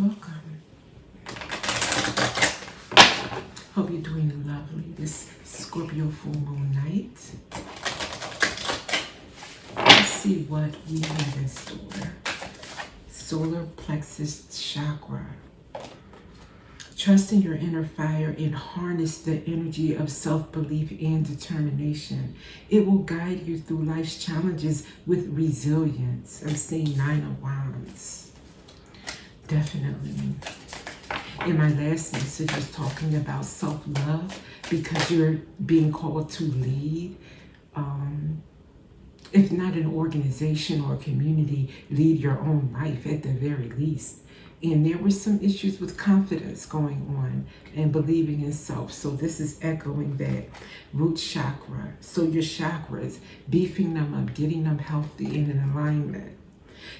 Welcome. Hope you're doing lovely this Scorpio full moon night. Let's see what we have in store. Solar plexus chakra. Trust in your inner fire and harness the energy of self-belief and determination. It will guide you through life's challenges with resilience. I'm seeing 9 of Wands. Definitely. In my last message, I was talking about self-love because you're being called to lead. If not an organization or a community, lead your own life at the very least. And there were some issues with confidence going on and believing in self. So this is echoing that root chakra. So your chakras, beefing them up, getting them healthy and in alignment.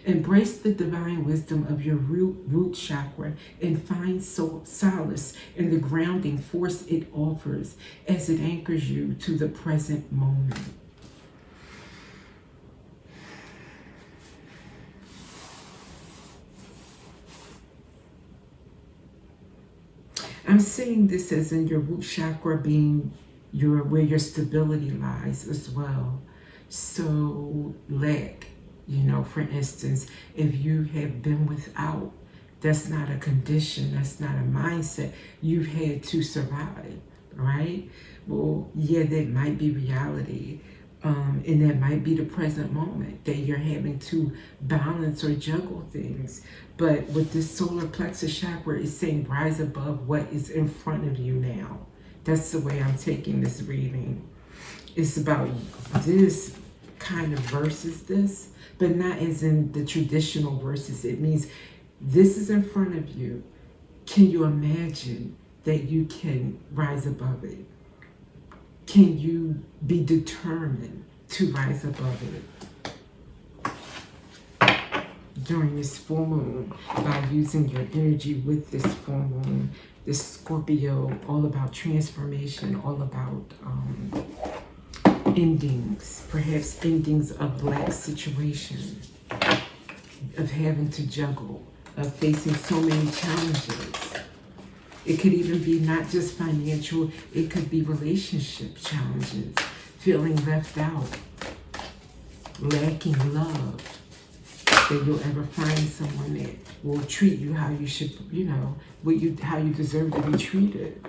Embrace the divine wisdom of your root chakra and find solace in the grounding force it offers as it anchors you to the present moment. I'm seeing this as in your root chakra being where your stability lies as well. So lack, for instance, if you have been without, that's not a condition, that's not a mindset. You've had to survive, right? Well, yeah, that might be reality. And that might be the present moment that you're having to balance or juggle things. But with this solar plexus chakra, it's saying rise above what is in front of you now. That's the way I'm taking this reading. It's about this kind of versus this, but not as in the traditional versus. It means this is in front of you. Can you imagine that you can rise above it? Can you be determined to rise above it during this full moon by using your energy with this full moon, this Scorpio, all about transformation, all about endings, perhaps endings of lack situation, of having to juggle, of facing so many challenges. It could even be not just financial, it could be relationship challenges, feeling left out, lacking love, that you'll ever find someone that will treat you how you should, how you deserve to be treated.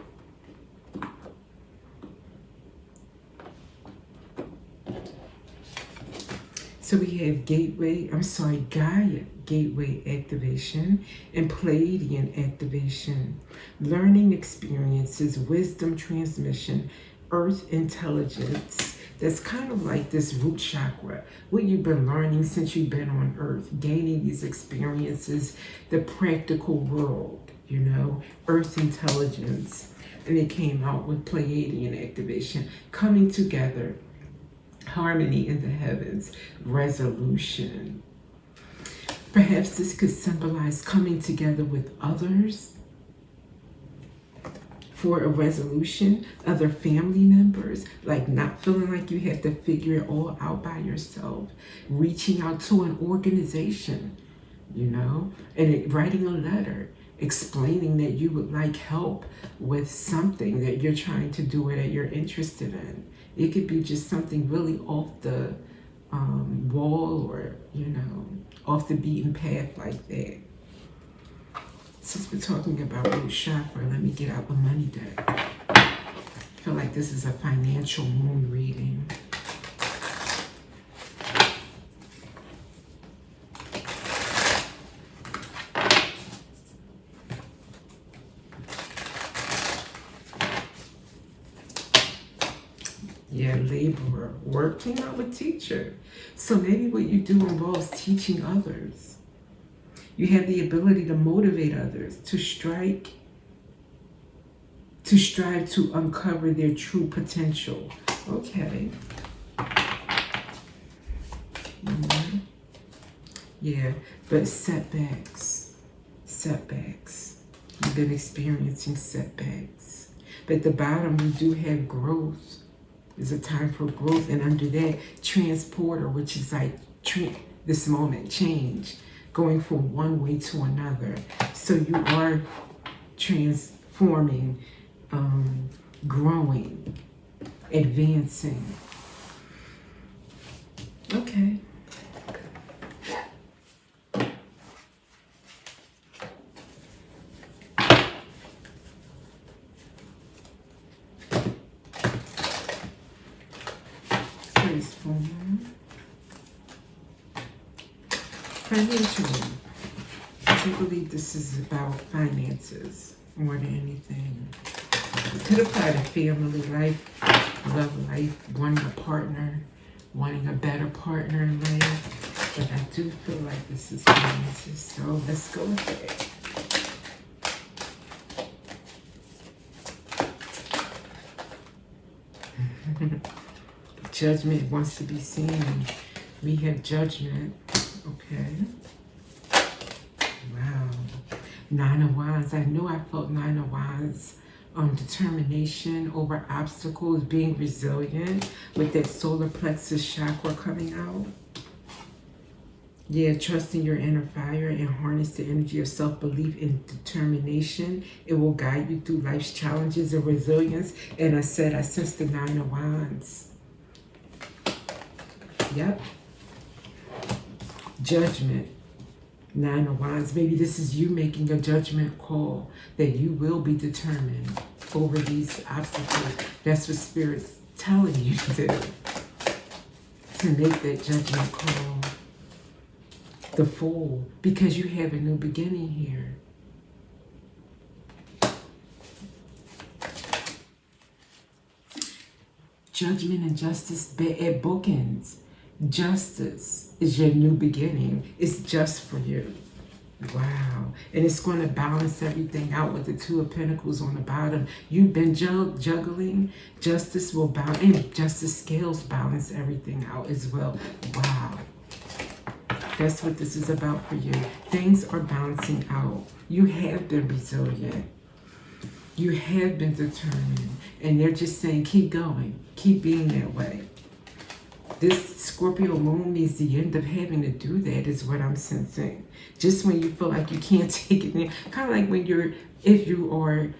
So we have Gaia gateway activation and Pleiadian activation, learning experiences, wisdom transmission, earth intelligence. That's kind of like this root chakra, what you've been learning since you've been on earth, gaining these experiences, the practical world, earth intelligence. And it came out with Pleiadian activation, coming together, harmony in the heavens, resolution. Perhaps this could symbolize coming together with others for a resolution, other family members, like not feeling like you have to figure it all out by yourself, reaching out to an organization, and writing a letter, explaining that you would like help with something that you're trying to do or that you're interested in. It could be just something really off the wall or, off the beaten path like that. Since we're talking about root chakra, let me get out the money deck. I feel like this is a financial moon reading. Yeah, laborer, working out with teacher. So maybe what you do involves teaching others. You have the ability to motivate others, to strive to uncover their true potential. Okay. Yeah, but setbacks. You've been experiencing setbacks. But at the bottom, you do have growth. There's a time for growth, and under that, transporter, which is like this moment, change, going from one way to another. So So you are transforming, growing, advancing. Okay. Transform. Financially, I believe this is about finances more than anything. It could apply to family life, love life, wanting a partner, wanting a better partner in life. But I do feel like this is finances, so let's go with it. Judgment wants to be seen. We have judgment. Okay. Wow. Nine of Wands. I knew I felt Nine of Wands. Determination over obstacles, being resilient with that solar plexus chakra coming out. Yeah, trusting your inner fire and harness the energy of self-belief and determination. It will guide you through life's challenges and resilience. And I sense the Nine of Wands. Yep. Judgment. Nine of Wands. Maybe this is you making a judgment call that you will be determined over these obstacles. That's what Spirit's telling you to do. To make that judgment call. The Fool. Because you have a new beginning here. Judgment and justice at bookends. Justice is your new beginning. It's just for you. Wow. And it's going to balance everything out with the Two of Pentacles on the bottom. You've been juggling. Justice will balance. And justice scales balance everything out as well. Wow. That's what this is about for you. Things are balancing out. You have been resilient. You have been determined. And they're just saying, keep going. Keep being that way. This Scorpio moon means the end of having to do that is what I'm sensing. Just when you feel like you can't take it, kind of like when if you are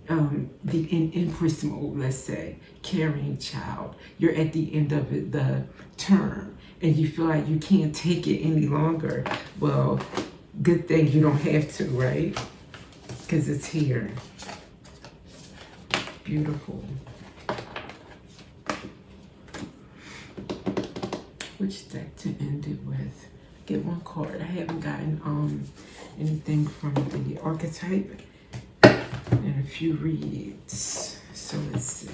in Empress mode, let's say, carrying child, you're at the end of the term and you feel like you can't take it any longer. Well, good thing you don't have to, right? Because it's here. Beautiful. Which deck to end it with? Get one card. I haven't gotten anything from the archetype and a few reads. So let's see.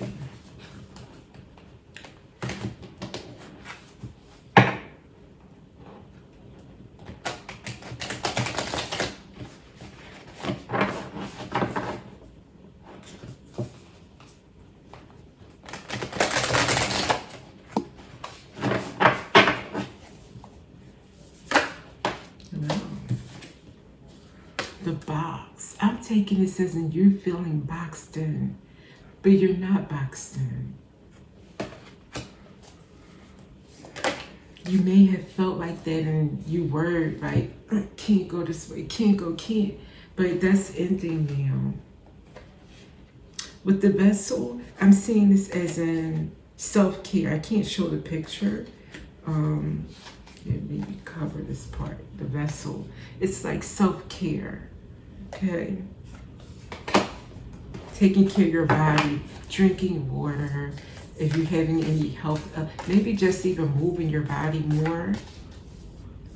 The box. I'm taking this as in you're feeling boxed in, but you're not boxed in. You may have felt like that and you were like, can't go this way, can't. But that's ending now. With the Vessel, I'm seeing this as in self-care. I can't show the picture. Maybe cover this part. The Vessel. It's like self-care. Okay. Taking care of your body, drinking water. If you're having any health, maybe just even moving your body more.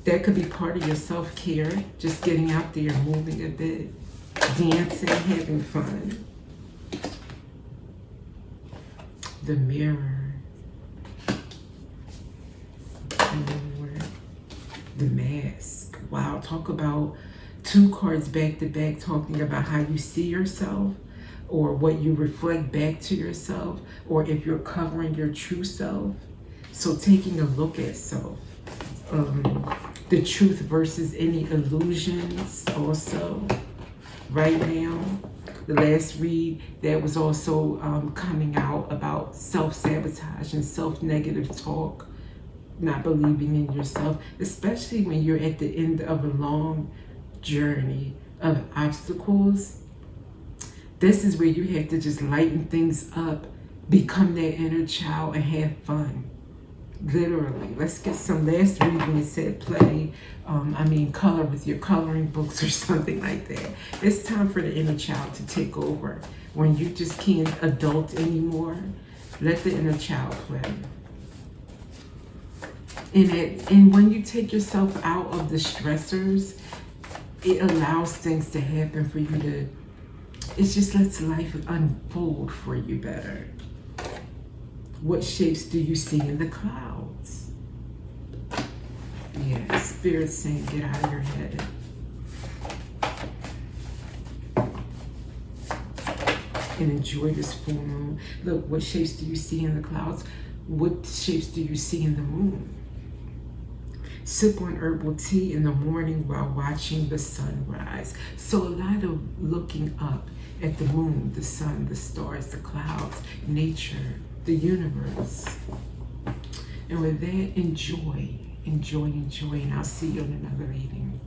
That could be part of your self-care. Just getting out there, moving a bit, dancing, having fun. The Mirror. The Mask. Wow, talk about two cards back to back talking about how you see yourself or what you reflect back to yourself or if you're covering your true self. So taking a look at self. The truth versus any illusions also right now. The last read that was also coming out about self-sabotage and self-negative talk. Not believing in yourself, especially when you're at the end of a long journey of obstacles, this is where you have to just lighten things up, become that inner child, and have fun. Literally. Let's get some. Last reading it said play, color with your coloring books or something like that. It's time for the inner child to take over. When you just can't adult anymore, let the inner child play. And when you take yourself out of the stressors, it allows things to happen for you to, it just lets life unfold for you better. What shapes do you see in the clouds? Yeah, Spirit's saying get out of your head. And enjoy this full moon. Look, what shapes do you see in the clouds? What shapes do you see in the moon? Sip on herbal tea in the morning while watching the sunrise. So a lot of looking up at the moon, the sun, the stars, the clouds, nature, the universe. And with that, enjoy, and I'll see you in another reading.